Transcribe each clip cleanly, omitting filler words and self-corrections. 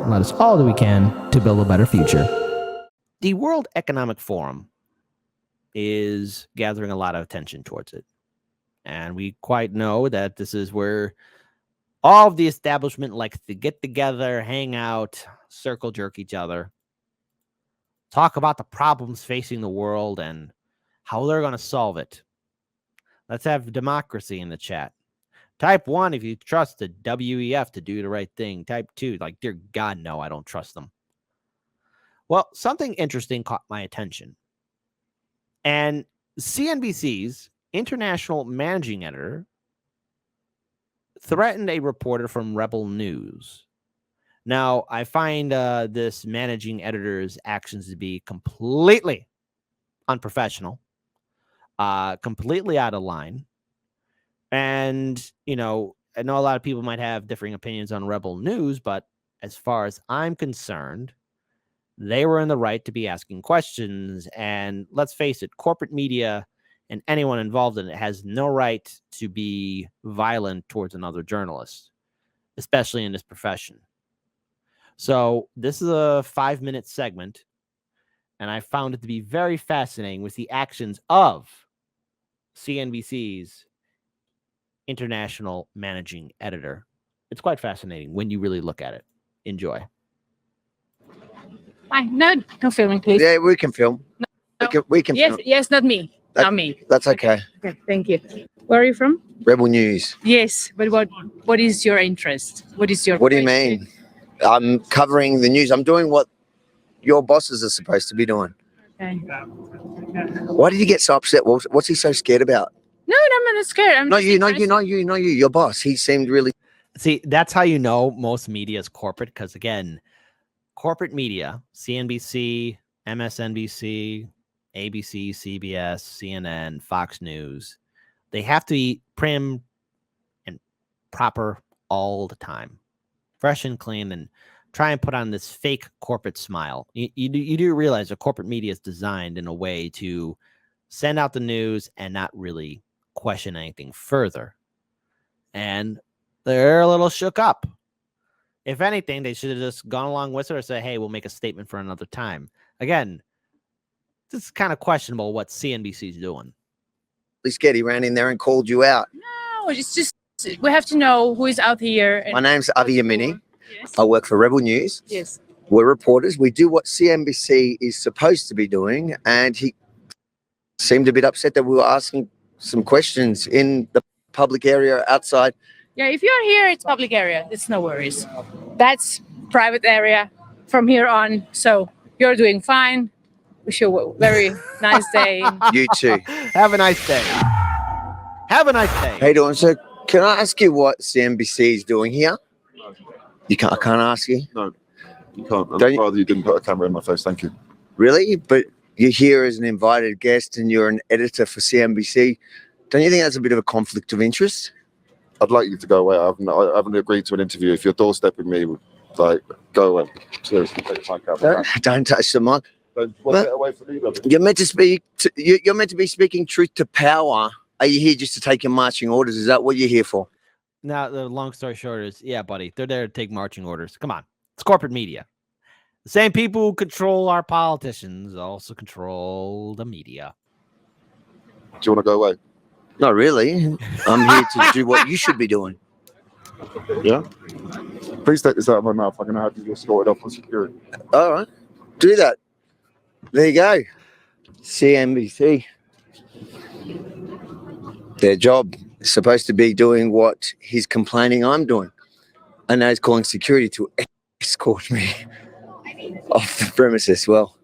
and let us all do we can to build a better future. The World Economic Forum is gathering a lot of attention towards it. And we quite know that this is where all of the establishment likes to get together, hang out, circle jerk each other, talk about the problems facing the world and how they're going to solve it. Let's have democracy in the chat. Type 1 if you trust the WEF to do the right thing. Type 2, like, dear God, no, I don't trust them. Well, something interesting caught my attention. And CNBC's international managing editor threatened a reporter from Rebel News. Now, I find this managing editor's actions to be completely unprofessional, completely out of line. And, I know a lot of people might have differing opinions on Rebel News, but as far as I'm concerned, they were in the right to be asking questions. And let's face it, corporate media and anyone involved in it has no right to be violent towards another journalist, especially in this profession. So this is a 5-minute segment, and I found it to be very fascinating with the actions of CNBC's international managing editor. It's quite fascinating when you really look at it. Enjoy. Fine. No filming, please. Yeah, we can film. No. We can Yes, film. yes, not me. Not me. That's okay. Okay, thank you. Where are you from? Rebel News. Yes, but what is your interest? What is your What do you mean? I'm covering the news. I'm doing what your bosses are supposed to be doing. Okay. Why did you get so upset? What's he so scared about? No, I'm not scared. Not you. Your boss. He seemed really... See, that's how you know most media is corporate, because, again, corporate media, CNBC, MSNBC, ABC, CBS, CNN, Fox News, they have to be prim and proper all the time, fresh and clean, and try and put on this fake corporate smile. You do realize that corporate media is designed in a way to send out the news and not really question anything further. And they're a little shook up. If anything, they should have just gone along with it or say, hey, we'll make a statement for another time. Again, this is kind of questionable what CNBC is doing. He's scared. He ran in there and called you out. No, it's just we have to know who is out here. And my name's Yemini. Yes. I work for Rebel News. Yes. We're reporters. We do what CNBC is supposed to be doing. And he seemed a bit upset that we were asking some questions in the public area outside. Yeah, if you're here, it's public area. It's no worries. That's private area from here on. So you're doing fine. Wish you a very nice day. You too. Have a nice day. Have a nice day. How you doing? So can I ask you what CNBC is doing here? You can't. I can't ask you. No, you can't. I'd rather you didn't put a camera in my face. Thank you. Really? But you're here as an invited guest and you're an editor for CNBC. Don't you think that's a bit of a conflict of interest? I'd like you to go away. I haven't agreed to an interview. If you're doorstepping me, like, go away. Seriously, take my camera. Don't touch the mic. Get away from me, brother. You're meant to speak. You're meant to be speaking truth to power. Are you here just to take your marching orders? Is that what you're here for? Now, the long story short is, yeah, buddy, they're there to take marching orders. Come on. It's corporate media. The same people who control our politicians also control the media. Do you want to go away? Not really. I'm here to do what you should be doing. Yeah? Please take this out of my mouth. I'm going to have you escorted off on security. All right. Do that. There you go. CNBC. Their job is supposed to be doing what he's complaining I'm doing. And now he's calling security to escort me off the premises. Well,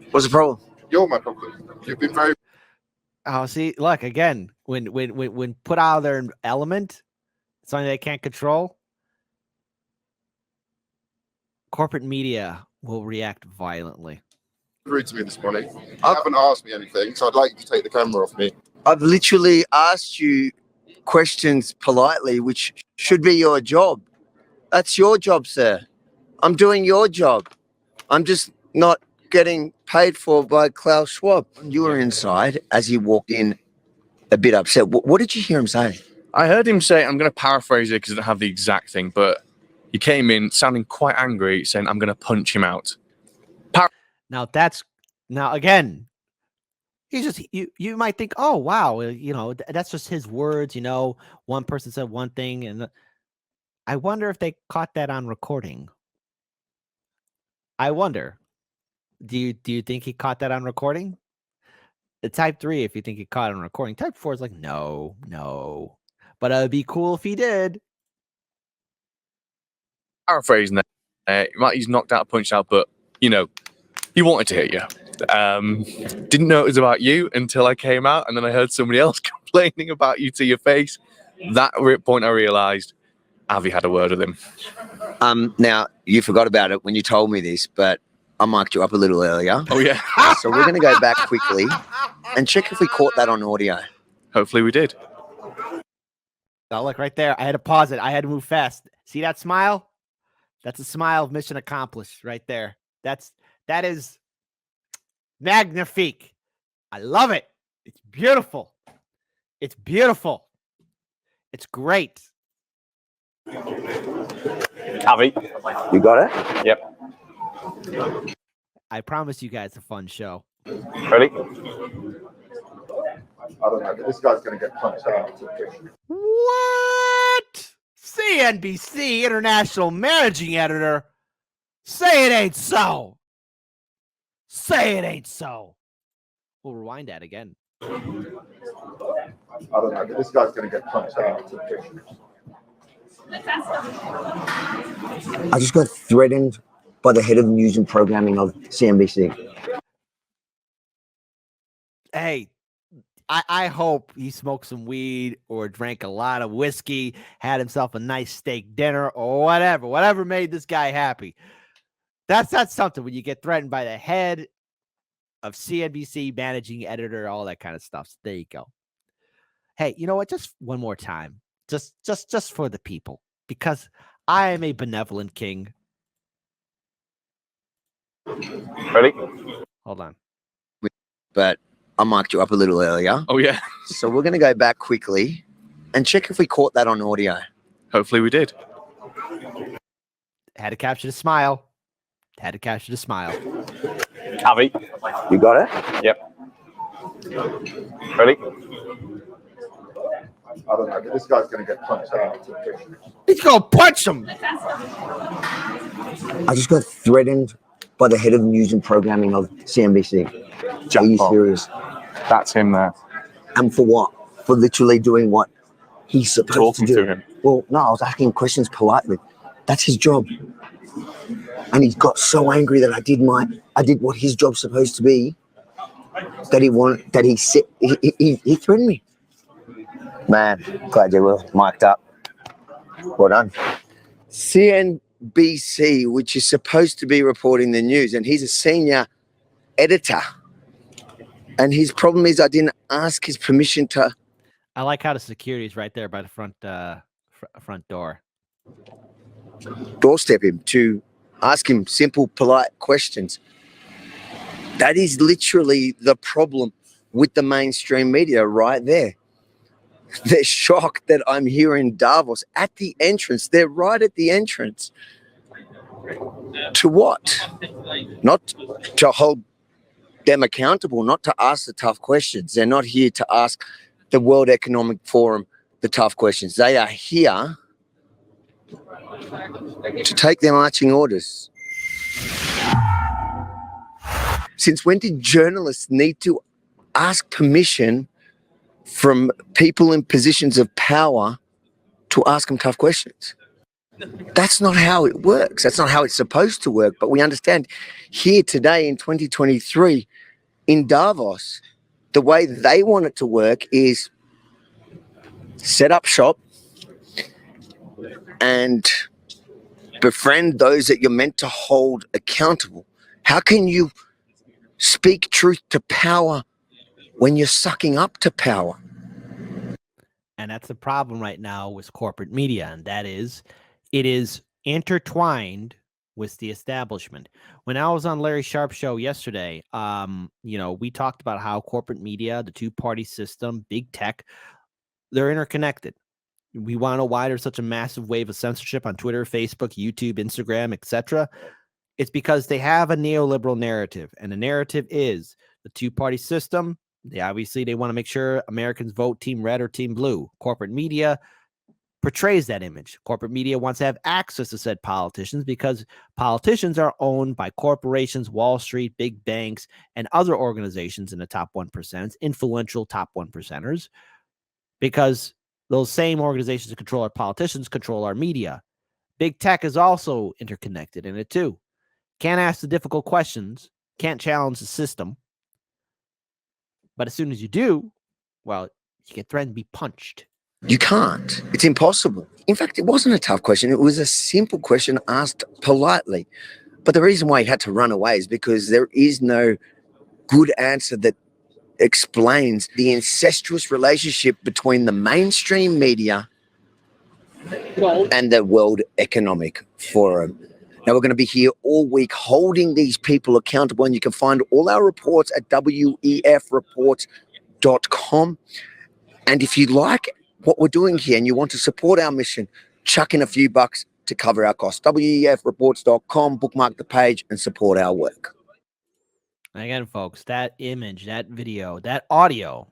what's the problem? You're my problem. You've been very... Oh, see, look, again, when put out of their element, something they can't control, corporate media will react violently. rude to me this morning. You haven't asked me anything, so I'd like you to take the camera off me. I've literally asked you questions politely, which should be your job. That's your job, sir. I'm doing your job. I'm just not getting paid for by Klaus Schwab. You were inside as you walked in a bit upset. What did you hear him say? I heard him say, I'm going to paraphrase it because I don't have the exact thing, but he came in sounding quite angry, saying, I'm going to punch him out. Now again, he's just, you might think, oh, wow, that's just his words. One person said one thing, and I wonder if they caught that on recording. I wonder. Do you think he caught that on recording? Type 3, if you think he caught it on recording. Type 4 is like, no. But it'd be cool if he did. Paraphrasing that. He's knocked out, punched out, but, he wanted to hit you. Didn't know it was about you until I came out, and then I heard somebody else complaining about you to your face. That point I realised Avi had a word with him. Now, you forgot about it when you told me this, but I mic'd you up a little earlier. Oh, yeah. So we're going to go back quickly and check if we caught that on audio. Hopefully we did. Oh, look right there. I had to pause it. I had to move fast. See that smile? That's a smile of mission accomplished right there. That is magnifique. I love it. It's beautiful. It's beautiful. It's great. Avi. You got it? Yep. I promise you guys a fun show. Ready? I don't know. This guy's going to get punched out. What? CNBC International Managing Editor. Say it ain't so. Say it ain't so. We'll rewind that again. I don't know. This guy's going to get punched out. I just got threatened by the head of news and programming of CNBC. Hey, I hope he smoked some weed or drank a lot of whiskey, had himself a nice steak dinner or whatever made this guy happy. That's something when you get threatened by the head of CNBC managing editor, all that kind of stuff. So there you go. Hey, you know what? Just one more time, just for the people, because I am a benevolent king. Ready? Hold on. But I mic'd you up a little earlier. Oh, yeah. So we're going to go back quickly and check if we caught that on audio. Hopefully we did. Had to capture the smile. Avi. You got it? Yep. Ready? I don't know. This guy's going to get punched out. He's going to punch him. I just got threatened by the head of news and programming of CNBC. Are you serious? That's him there. And for what? For literally doing what he's supposed Talking to do. to him. Well, no, I was asking questions politely. That's his job. And he got so angry that I did what his job's supposed to be. He threatened me. Man, glad you were mic'd up. Well done. CNBC, which is supposed to be reporting the news, and he's a senior editor. And his problem is I didn't ask his permission to. I like how the security is right there by the front door. Doorstep him to ask him simple, polite questions. That is literally the problem with the mainstream media right there. They're shocked that I'm here in Davos at the entrance. They're right at the entrance. To what? Not to hold them accountable, not to ask the tough questions. They're not here to ask the World Economic Forum the tough questions. They are here to take their marching orders. Since when did journalists need to ask permission from people in positions of power to ask them tough questions? That's not how it works. That's not how it's supposed to work. But we understand here today in 2023 in Davos, the way they want it to work is set up shop and befriend those that you're meant to hold accountable. How can you speak truth to power when you're sucking up to power? And that's the problem right now with corporate media. And that is, it is intertwined with the establishment. When I was on Larry Sharp's show yesterday, we talked about how corporate media, the two-party system, big tech, they're interconnected. We want to know why there's such a massive wave of censorship on Twitter, Facebook, YouTube, Instagram, etc. It's because they have a neoliberal narrative, and the narrative is the two-party system. They want to make sure Americans vote team red or team blue. Corporate media portrays that image. Corporate media wants to have access to said politicians because politicians are owned by corporations, Wall Street, big banks, and other organizations in the top 1%, influential top 1%ers, because those same organizations that control our politicians control our media. Big tech is also interconnected in it too. Can't ask the difficult questions, can't challenge the system. But as soon as you do, well, you get threatened to be punched. You can't. It's impossible. In fact, it wasn't a tough question. It was a simple question asked politely. But the reason why he had to run away is because there is no good answer that explains the incestuous relationship between the mainstream media and the World Economic Forum. Now, we're going to be here all week holding these people accountable, and you can find all our reports at wefreports.com. And if you like what we're doing here and you want to support our mission, chuck in a few bucks to cover our costs. wefreports.com, bookmark the page and support our work. Again, folks, that image, that video, that audio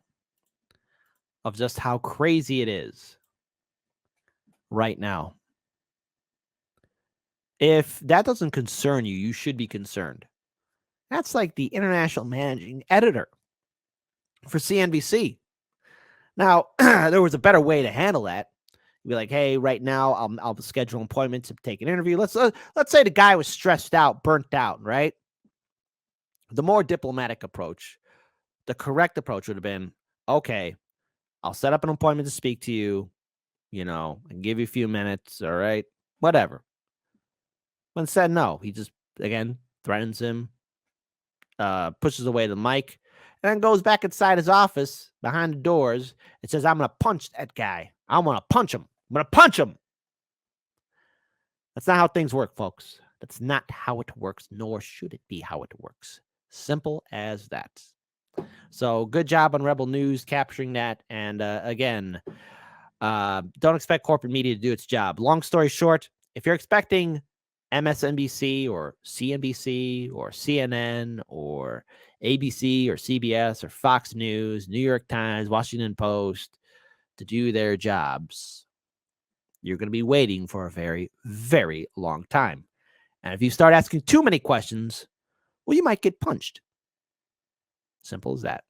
of just how crazy it is right now. If that doesn't concern you, you should be concerned. That's like the international managing editor for CNBC. Now, there was a better way to handle that. You'd be like, hey, right now, I'll schedule an appointment to take an interview. Let's say the guy was stressed out, burnt out, right? The more diplomatic approach, the correct approach would have been, okay, I'll set up an appointment to speak to you, and give you a few minutes, all right? Whatever. But instead, no. He just, again, threatens him, pushes away the mic, and then goes back inside his office behind the doors and says, I'm going to punch that guy. I want to punch him. I'm going to punch him. That's not how things work, folks. That's not how it works, nor should it be how it works. Simple as that. So good job on Rebel News capturing that. And again, don't expect corporate media to do its job. Long story short, if you're expecting MSNBC or CNBC or CNN or ABC or CBS or Fox News, New York Times, Washington Post to do their jobs, you're going to be waiting for a very, very long time. And if you start asking too many questions, well, you might get punched. Simple as that.